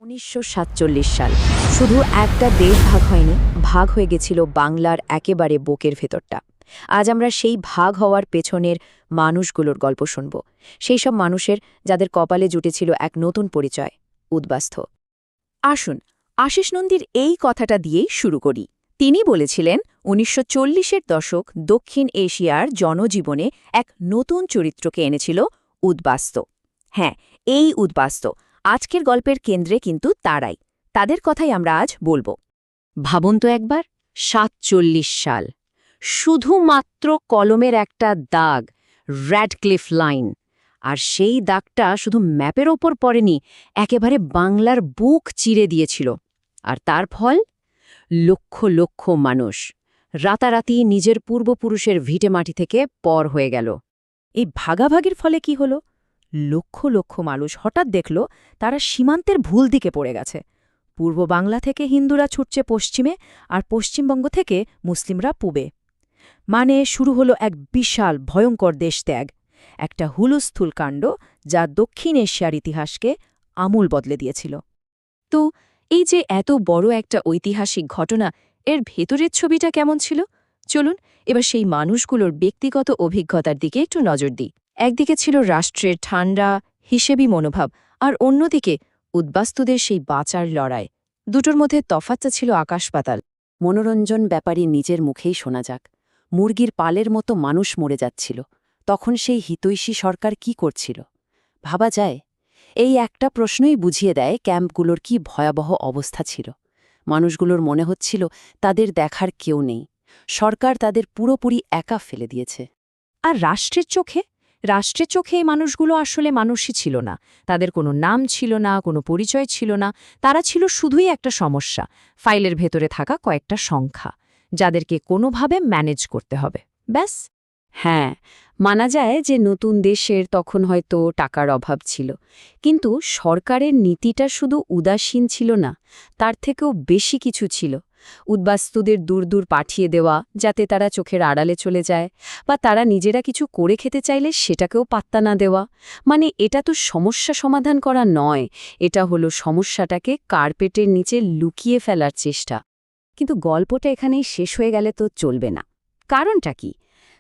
1947 সাল শুধু একটা দেশ ভাগ হয়নি, ভাগ হয়ে গেছিল বাংলার একেবারে বুকের ভেতরটা। আজ আমরা সেই ভাগ হওয়ার পেছনের মানুষগুলোর গল্প শুনব, সেই সব মানুষের যাদের কপালে জুটেছিল এক নতুন পরিচয়, উদ্বাস্তু। আসুন, আশিস নন্দীর এই কথাটা দিয়েই শুরু করি। তিনি বলেছিলেন 1940-এর দশক দক্ষিণ এশিয়ার জনজীবনে এক নতুন চরিত্রকে এনেছিল উদ্বাস্তু। হ্যাঁ, এই উদ্বাস্তু আজকের গল্পের কেন্দ্রে কিন্তু তারাই। তাদের কথাই আমরা আজ বলবো। ভাবুন তো একবার, 47 সাল, শুধুমাত্র কলমের একটা দাগ, র্যাডক্লিফ লাইন। আর সেই দাগটা শুধু ম্যাপের ওপর পড়েনি, একেবারে বাংলার বুক চিরে দিয়েছিল। আর তার ফল, লক্ষ লক্ষ মানুষ রাতারাতি নিজের পূর্বপুরুষের ভিটেমাটি থেকে পর হয়ে গেল। এই ভাগাভাগির ফলে কি হলো? লক্ষ লক্ষ মানুষ হঠাৎ দেখল তারা সীমান্তের ভুল দিকে পড়ে গেছে। পূর্ব বাংলা থেকে হিন্দুরা ছুটছে পশ্চিমে, আর পশ্চিমবঙ্গ থেকে মুসলিমরা পূবে। মানে শুরু হলো এক বিশাল ভয়ঙ্কর দেশত্যাগ, একটা হুলস্থুল কাণ্ড যা দক্ষিণ এশিয়ার ইতিহাসকে আমূল বদলে দিয়েছিল। তো এই যে এত বড় একটা ঐতিহাসিক ঘটনা, এর ভেতরের ছবিটা কেমন ছিল? চলুন এবার সেই মানুষগুলোর ব্যক্তিগত অভিজ্ঞতার দিকে একটু নজর দিই। একদিকে ছিল রাষ্ট্রের ঠান্ডা হিসেবি মনোভাব, আর অন্যদিকে উদ্বাস্তুদের সেই বাঁচার লড়াই। দুটোর মধ্যে তফাৎটা ছিল আকাশ-পাতাল। মনোরঞ্জন ব্যাপারী নিজের মুখেই শোনা যাক, মুরগির পালের মতো মানুষ মরে যাচ্ছিল, তখন সেই হিতৈষী সরকার কি করছিল? ভাবা যায়, এই একটা প্রশ্নই বুঝিয়ে দেয় ক্যাম্পগুলোর কি ভয়াবহ অবস্থা ছিল। মানুষগুলোর মনে হচ্ছিল তাদের দেখার কেউ নেই, সরকার তাদের পুরোপুরি একা ফেলে দিয়েছে। আর রাষ্ট্রের চোখে এই মানুষগুলো আসলে মানুষই ছিল না। তাদের কোনো নাম ছিল না, কোনো পরিচয় ছিল না। তারা ছিল শুধুই একটা সমস্যা, ফাইলের ভেতরে থাকা কয়েকটা সংখ্যা, যাদেরকে কোনোভাবে ম্যানেজ করতে হবে, ব্যাস। হ্যাঁ, মানা যায় যে নতুন দেশের তখন হয়তো টাকার অভাব ছিল, কিন্তু সরকারের নীতিটা শুধু উদাসীন ছিল না, তার থেকেও বেশি কিছু ছিল। উদ্বাস্তুদের দূর দূর পাঠিয়ে দেওয়া, যাতে তারা চোখের আড়ালে চলে যায়, বা তারা নিজেরা কিছু করে খেতে চাইলে সেটাকেও পাত্তা না দেওয়া। মানে এটা তো সমস্যা সমাধান করা নয়, এটা হলো সমস্যাটাকে কার্পেটের নিচে লুকিয়ে ফেলার চেষ্টা। কিন্তু গল্পটা এখানেই শেষ হয়ে গেলে তো চলবে না। কারণটা কি?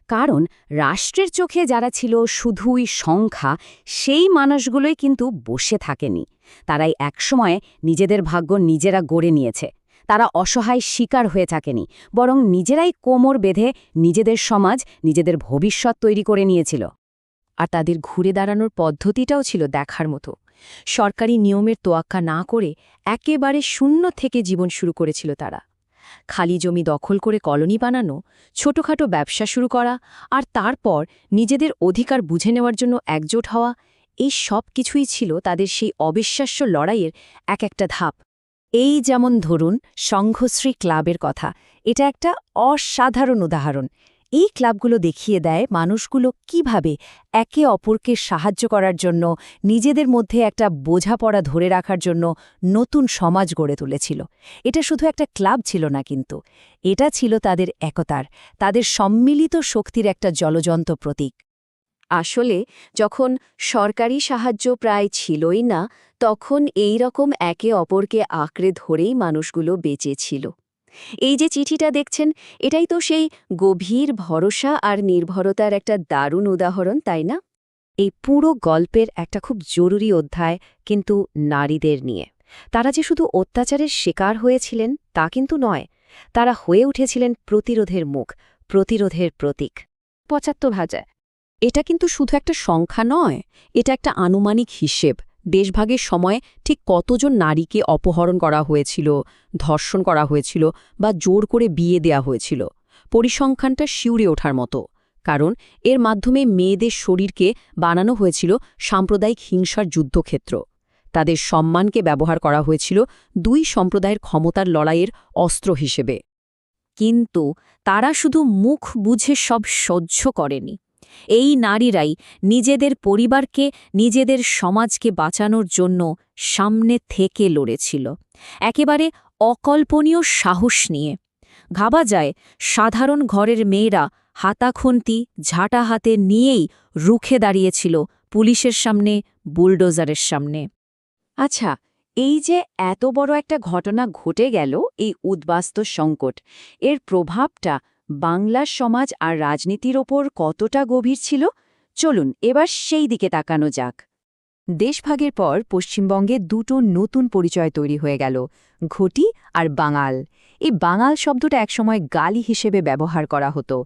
কারণ রাষ্ট্রের চোখে যারা ছিল শুধুই সংখ্যা, সেই মানুষগুলোই কিন্তু বসে থাকেনি। তারাই একসময় নিজেদের ভাগ্য নিজেরা গড়ে নিয়েছে। তারা অসহায় শিকার হয়ে থাকেনি, বরং নিজেরাই কোমর বেঁধে নিজেদের সমাজ, নিজেদের ভবিষ্যৎ তৈরি করে নিয়েছিল। আর তাদের ঘুরে দাঁড়ানোর পদ্ধতিটাও ছিল দেখার মতো। সরকারি নিয়মের তোয়াক্কা না করে একেবারে শূন্য থেকে জীবন শুরু করেছিল তারা। খালি জমি দখল করে কলোনি বানানো, ছোটখাটো ব্যবসা শুরু করা, আর তারপর নিজেদের অধিকার বুঝে নেওয়ার জন্য একজোট হওয়া, এই সব কিছুই ছিল তাদের সেই অবিশ্বাস্য লড়াইয়ের এক একটা ধাপ। এই যেমন ধরুন সংঘশ্রী ক্লাবের কথা, এটা একটা অসাধারণ উদাহরণ। এই ক্লাবগুলো দেখিয়ে দেয় মানুষগুলো কিভাবে একে অপরকে সাহায্য করার জন্য, নিজেদের মধ্যে একটা বোঝাপড়া ধরে রাখার জন্য নতুন সমাজ গড়ে তুলেছিল। এটা শুধু একটা ক্লাব ছিল না, কিন্তু এটা ছিল তাদের একতার, তাদের সম্মিলিত শক্তির একটা জ্বলজ্বন্ত প্রতীক। আসলে যখন সরকারি সাহায্য প্রায় ছিলই না, তখন এই রকম একে অপরকে আঁকড়ে ধরেই মানুষগুলো বেঁচে ছিল। এই যে চিঠিটা দেখছেন, এটাই তো সেই গভীর ভরসা আর নির্ভরতার একটা দারুণ উদাহরণ, তাই না? এই পুরো গল্পের একটা খুব জরুরি অধ্যায় কিন্তু নারীদের নিয়ে। তারা যে শুধু অত্যাচারের শিকার হয়েছিলেন তা কিন্তু নয়, তারা হয়ে উঠেছিলেন প্রতিরোধের মুখ, প্রতিরোধের প্রতীক। ৭৫,০০০। এটা কিন্তু শুধু একটা সংখ্যা নয়, এটা একটা আনুমানিক হিসেব। দেশভাগের সময় ঠিক কতজন নারীকে অপহরণ করা হয়েছিল, ধর্ষণ করা হয়েছিল, বা জোর করে বিয়ে দেয়া হয়েছিল, পরিসংখ্যানটা শিউরে ওঠার মতো। কারণ এর মাধ্যমে মেয়েদের শরীরকে বানানো হয়েছিল সাম্প্রদায়িক হিংসার যুদ্ধক্ষেত্র। তাদের সম্মানকে ব্যবহার করা হয়েছিল দুই সম্প্রদায়ের ক্ষমতার লড়াইয়ের অস্ত্র হিসেবে। কিন্তু তারা শুধু মুখ বুঝে সব সহ্য করেনি। এই নারীরাই নিজেদের পরিবারকে, নিজেদের সমাজকে বাঁচানোর জন্য সামনে থেকে লড়েছিল, একেবারে অকল্পনীয় সাহস নিয়ে। ভাবা যায়, সাধারণ ঘরের মেয়েরা হাতাখুন্তি, ঝাঁটা হাতে নিয়েই রুখে দাঁড়িয়েছিল পুলিশের সামনে, বুলডোজারের সামনে। আচ্ছা, এই যে এত বড় একটা ঘটনা ঘটে গেল, এই উদ্বাস্তু সংকট, এর প্রভাবটা বাংলার সমাজ আর রাজনীতির ওপর কতটা গভীর ছিল, চলুন এবার সেই দিকে তাকানো যাক। দেশভাগের পর পশ্চিমবঙ্গে দুটো নতুন পরিচয় তৈরি হয়ে গেল, ঘটি আর বাঙাল। এই বাঙাল শব্দটা একসময় গালি হিসেবে ব্যবহার করা হতো,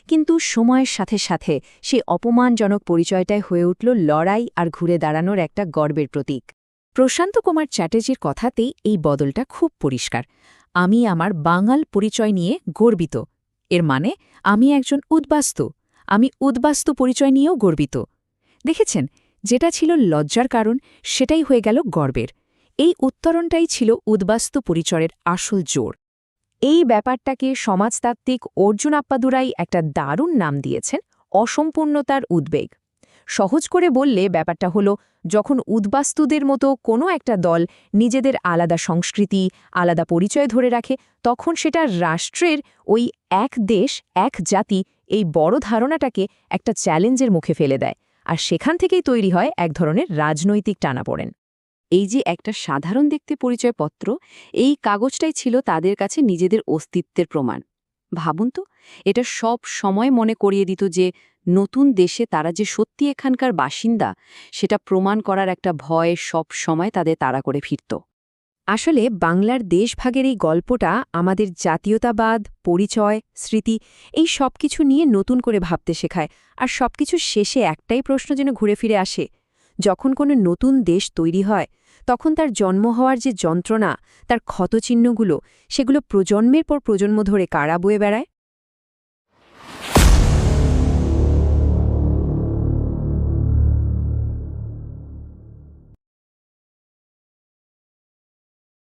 কিন্তু সময়ের সাথে সাথে সেই অপমানজনক পরিচয়টাই হয়ে উঠল লড়াই আর ঘুরে দাঁড়ানোর একটা গর্বের প্রতীক। প্রশান্ত কুমার চ্যাটার্জির কথাতেই এই বদলটা খুব পরিষ্কার। আমি আমার বাঙাল পরিচয় নিয়ে গর্বিত, এর মানে আমি একজন উদ্বাস্তু, আমি উদ্বাস্তু পরিচয় নিয়েও গর্বিত। দেখেছেন, যেটা ছিল লজ্জার কারণ সেটাই হয়ে গেল গর্বের। এই উত্তরণটাই ছিল উদ্বাস্তু পরিচয়ের আসল জোর। এই ব্যাপারটাকে সমাজতাত্ত্বিক অর্জুন আপ্পাদুরাই একটা দারুণ নাম দিয়েছেন, অসম্পূর্ণতার উদ্বেগ। সহজ করে বললে ব্যাপারটা হলো, যখন উদ্বাস্তুদের মতো কোনো একটা দল নিজেদের আলাদা সংস্কৃতি, আলাদা পরিচয় ধরে রাখে, তখন সেটা রাষ্ট্রের ওই এক দেশ এক জাতি এই বড় ধারণাটাকে একটা চ্যালেঞ্জের মুখে ফেলে দেয়, আর সেখান থেকেই তৈরি হয় এক ধরনের রাজনৈতিক টানাপোড়েন। এই যে একটা সাধারণ দেখতে পরিচয়পত্র, এই কাগজটাই ছিল তাদের কাছে নিজেদের অস্তিত্বের প্রমাণ। ভাবুন তো, এটা সব সময় মনে করিয়ে দিত যে নতুন দেশে তারা যে সত্যি এখানকার বাসিন্দা, সেটা প্রমাণ করার একটা ভয় সব সময় তাদের তাড়া করে ফিরত। আসলে বাংলার দেশভাগের এই গল্পটা আমাদের জাতীয়তাবাদ, পরিচয়, স্মৃতি, এই সব কিছু নিয়ে নতুন করে ভাবতে শেখায়। আর সবকিছু শেষে একটাই প্রশ্ন যেন ঘুরে ফিরে আসে, যখন কোনো নতুন দেশ তৈরি হয়, তখন তার জন্ম হওয়ার যে যন্ত্রণা, তার ক্ষতচিহ্নগুলো, সেগুলো প্রজন্মের পর প্রজন্ম ধরে কারা বয়ে বেড়ায়?